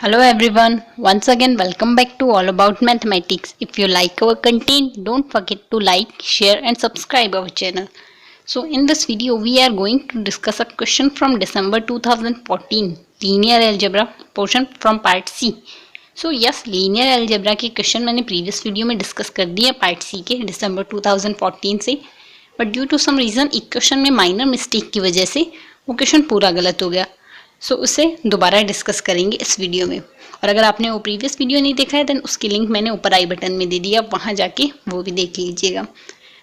Hello everyone, once again welcome back to All About Mathematics. If you like our content, don't forget to like, share and subscribe our channel. So in this video we are going to discuss a question from December 2014, Linear Algebra portion from part C. So yes, Linear Algebra के question मैंने previous video में discuss कर दिए part C के December 2014 से, but due to some reason एक question में minor mistake की वजह से वो question पूरा गलत हो गया. सो उसे दोबारा डिस्कस करेंगे इस वीडियो में. और अगर आपने वो प्रीवियस वीडियो नहीं देखा है देन उसकी लिंक मैंने ऊपर आई बटन में दे दिया, वहाँ जाके वो भी देख लीजिएगा.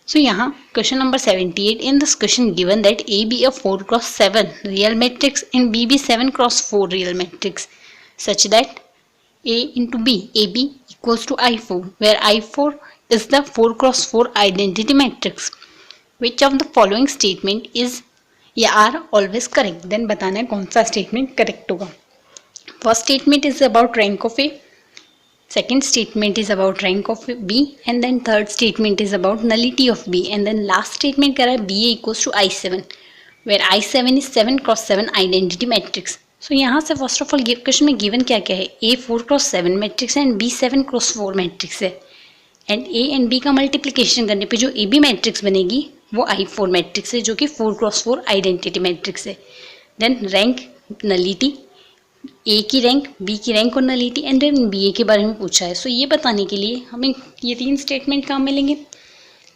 सो यहाँ question number 78. In this question given that A be a 4x7 real matrix and B be 7x4 real matrix such that A into B, AB equals to I4, where I4 is the 4x4 identity matrix. Which of the following statement is या are always correct. Then बताना है कौन सा statement correct होगा. First statement is about rank of A, second statement is about rank of B and then third statement is about nullity of B and then last statement कह रहा है B A equals to I7 where I7 is 7x7 identity matrix. So यहाँ से first of all question में given क्या क्या है, A 4x7 matrix है एंड बी 7x4 मैट्रिक्स है एंड ए एंड बी का मल्टीप्लिकेशन करने पे जो ए बी मैट्रिक्स बनेगी वो I4 मैट्रिक्स है जो कि 4x4 आइडेंटिटी मैट्रिक्स है. देन रैंक, नलिटी, ए की रैंक, बी की रैंक और नलिटी एंड देन बी ए के बारे में पूछा है. सो ये बताने के लिए हमें ये तीन स्टेटमेंट काम मिलेंगे.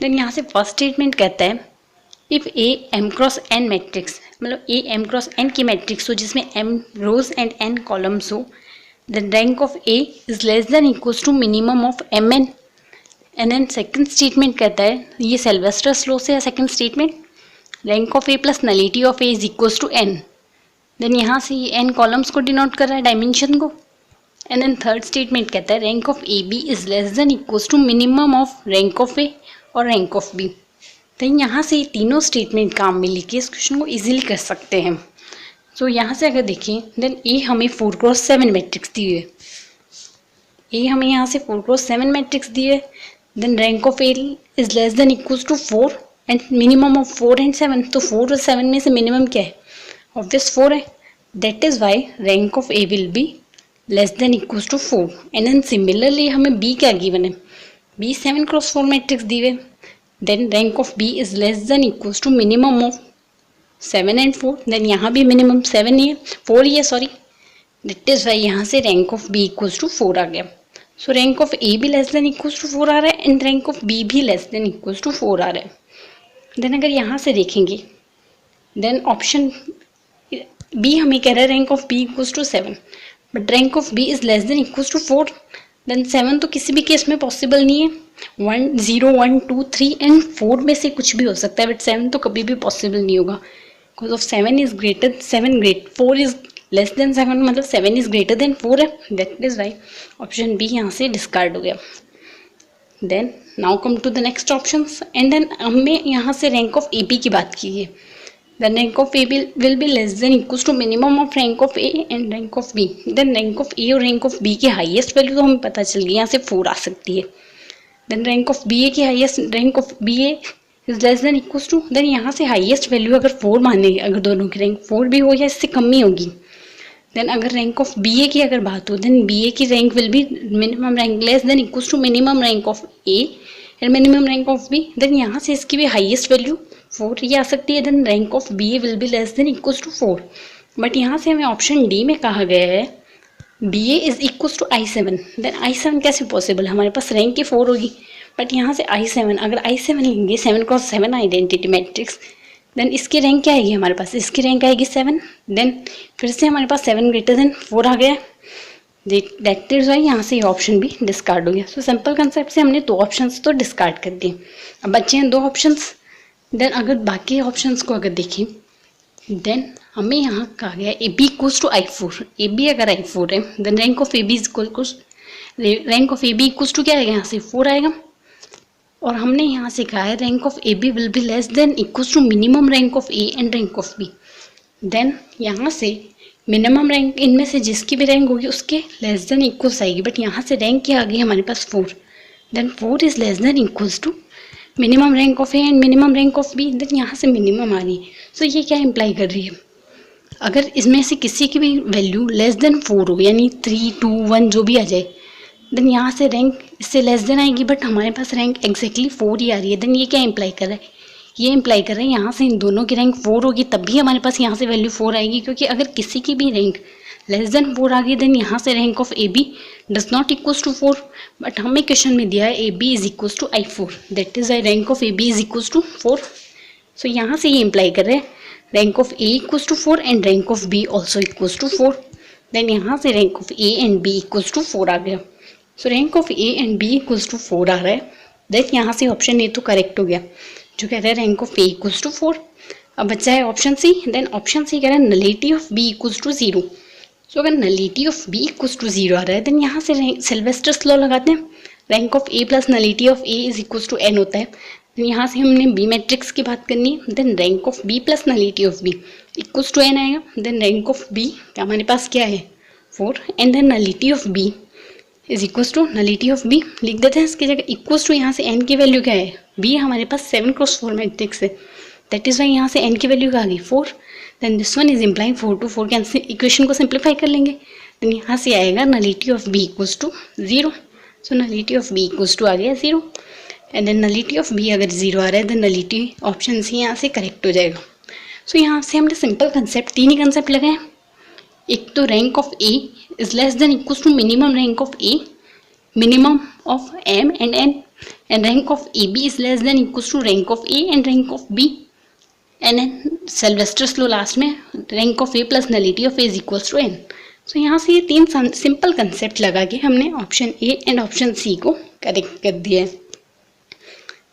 देन यहाँ से फर्स्ट स्टेटमेंट कहता है if A M cross N matrix, मतलब ए एम क्रॉस एन की मैट्रिक्स हो जिसमें M rows and N columns हो, then rank of A is less than equals to minimum of M N. And then second statement कहता है, ये Sylvester's law से है second statement, rank of A plus nullity of A is equals to N. Then यहाँ से ये N columns को denote कर रहा है, डायमेंशन को. एंड देन थर्ड स्टेटमेंट कहता है rank of A B is less than equals to minimum of rank of A और रैंक ऑफ बी. देन यहाँ से ये तीनों स्टेटमेंट काम में लेके इस क्वेश्चन को ईजिली कर सकते हैं. सो यहाँ से अगर देखें देन ए हमें 4x7 मैट्रिक्स दी है, ए हमें यहाँ से 4x7 मैट्रिक्स दी है. Then rank of A is less than equals to 4 and minimum of 4 and 7. तो 4 और 7 में से मिनिमम क्या है, ऑब्वियस 4 है. That is why rank of A will be less than equals to 4. And then similarly हमें बी क्या given है, बी 7x4 मैट्रिक्स दी है. Then rank of B is less than equals to minimum of 7 and 4. Then यहाँ भी minimum 7 ही है, 4 ही है sorry. That is why यहाँ से rank of B equals to 4 आ गया. सो रैंक ऑफ ए भी लेस देन इक्वल्स टू 4 आ रहा है एंड रैंक ऑफ बी भी लेस देन इक्वल्स टू 4 आ रहा है. देन अगर यहाँ से देखेंगे देन ऑप्शन बी हमें कह रहा है rank of B equals to 7 but rank of B is less than equals to 4. Then 7 तो किसी भी केस में पॉसिबल नहीं है, 1 0 1 2 3 एंड 4 में से कुछ भी हो सकता है बट 7 तो कभी भी पॉसिबल नहीं होगा. Because of 7 is greater 4 is less than 7, मतलब 7 इज ग्रेटर देन 4 है. That is why option B यहाँ से डिस्कार्ड हो गया. Then now come to the next option and then हमें यहाँ से रैंक ऑफ ए बी की बात की है. Then rank of A will be less than equals to minimum of rank of A and rank of B. Then rank of A और rank of B की highest value तो हमें पता चल गई, यहाँ से 4 आ सकती है. Then rank of B A की highest, rank of B A is less than equals to, then यहाँ से हाईएस्ट वैल्यू अगर 4 मानेंगे, अगर दोनों की रैंक 4 भी हो या इससे कम ही होगी. देन अगर रैंक ऑफ बी ए की अगर बात हो देन बी ए की rank will be minimum rank less than equals to minimum rank of A and minimum rank of B. Then यहाँ से इसकी भी हाईएस्ट वैल्यू 4 ही आ सकती है. Then rank of B A will be less than equals to 4. But यहाँ से हमें ऑप्शन डी में कहा गया है B A is equals to I7. Then I7 कैसे पॉसिबल है, हमारे पास रैंक की 4 होगी बट यहाँ से I7, अगर I7 लेंगे 7x7 आइडेंटिटी मैट्रिक्स देन इसकी रैंक क्या आएगी, हमारे पास इसकी रैंक आएगी 7. देन फिर से हमारे पास 7 ग्रेटर देन 4 आ गया. दैट इज वाई यहाँ से ये ऑप्शन भी डिस्कार्ड हो गया. सो सिंपल कंसेप्ट से हमने 2 ऑप्शंस तो डिस्कार्ड कर दिए, अब बचे हैं 2 ऑप्शंस. देन अगर बाकी ऑप्शंस को अगर देखें देन हमें यहाँ कहा गया A B equals to I4. A B अगर I4 है then rank of A B is equal to, rank of A B equals to क्या आएगा, यहाँ से 4 आएगा. और हमने यहाँ से कहा है rank of A B will be less than equals to minimum rank of A and rank of B. Then यहाँ से मिनिमम रैंक इनमें से जिसकी भी रैंक होगी उसके लेस देन इक्वल्स आएगी. बट यहाँ से रैंक क्या आ गई हमारे पास 4. Then 4 is less than equals to minimum rank of A and minimum rank of B. Then यहाँ से मिनिमम आ रही है. सो ये क्या इम्प्लाई कर रही है, अगर इसमें से किसी की भी वैल्यू लेस देन 4 हो, यानी 3, 2, 1 जो भी आ जाए, देन यहाँ से रैंक इससे लेस देन आएगी, बट हमारे पास रैंक एग्जैक्टली 4 ही आ रही है। देन ये क्या इम्प्लाई कर रहा है, ये इम्प्लाई कर रहा है यहाँ से इन दोनों की रैंक 4 होगी, तब भी हमारे पास यहाँ से वैल्यू 4 आएगी, क्योंकि अगर किसी की भी रैंक लेस देन 4 आ गई, देन यहाँ से rank of A B does not equals to 4। But हमें क्वेश्चन में दिया है A B is equals to I4, that is rank of A B is equals to 4। So यहाँ से ये इम्प्लाई कर रहे हैं rank of A equals to 4 and rank of B also equals to 4। Then यहाँ से rank of A and B equals to 4 आ गया। So rank of A and B equals to 4 आ रहा है। देन यहाँ से ऑप्शन ए तो करेक्ट हो गया, जो कह रहा है rank of A equals to 4। अब बचा है option C. Then option C कह रहा है nullity of B equals to 0। So अगर nullity of B equals to 0 आ रहा है, देन यहाँ से सिल्वेस्टर्स लॉ लगाते हैं, rank of A plus nullity of A is equals to N होता है। देन यहाँ से हमने बी मैट्रिक्स की बात करनी है, then rank of B plus nullity of B equals to N आएगा। देन रैंक ऑफ बी हमारे पास क्या है 4, and then nullity of B is equals to nullity of B लिख देते हैं इसकी जगह इक्वल्स टू, यहाँ से एन की वैल्यू क्या है, बी हमारे पास 7x4 मैट्रिक्स है, दैट इज वाई यहाँ से एन की वैल्यू क्या आ गई 4। Then this one is implying 4 to 4 cancel, equation को सिंप्लीफाई कर लेंगे। देन यहाँ से आएगा nullity of B equals to 0। So nullity of B equals to आ गया 0, and then nullity of B अगर 0 आ रहा है, देन नलिटी ऑप्शन सी यहाँ से करेक्ट हो जाएगा। सो यहाँ से हमने सिंपल कंसेप्ट 3 ही कंसेप्ट लगाए। एक तो rank of A is less than equals to minimum rank of A, minimum of m and n, and rank of AB is less than equals to rank of A and rank of B, and then Sylvester's law last में rank of A plus nullity of A is equals to n। सो यहाँ से ये 3 simple concept लगा के हमने option A and option C को correct कर दिया है।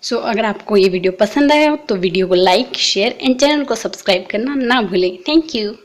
सो अगर आपको ये वीडियो पसंद आया हो तो वीडियो को लाइक, शेयर एंड चैनल को सब्सक्राइब करना ना भूलें। Thank you.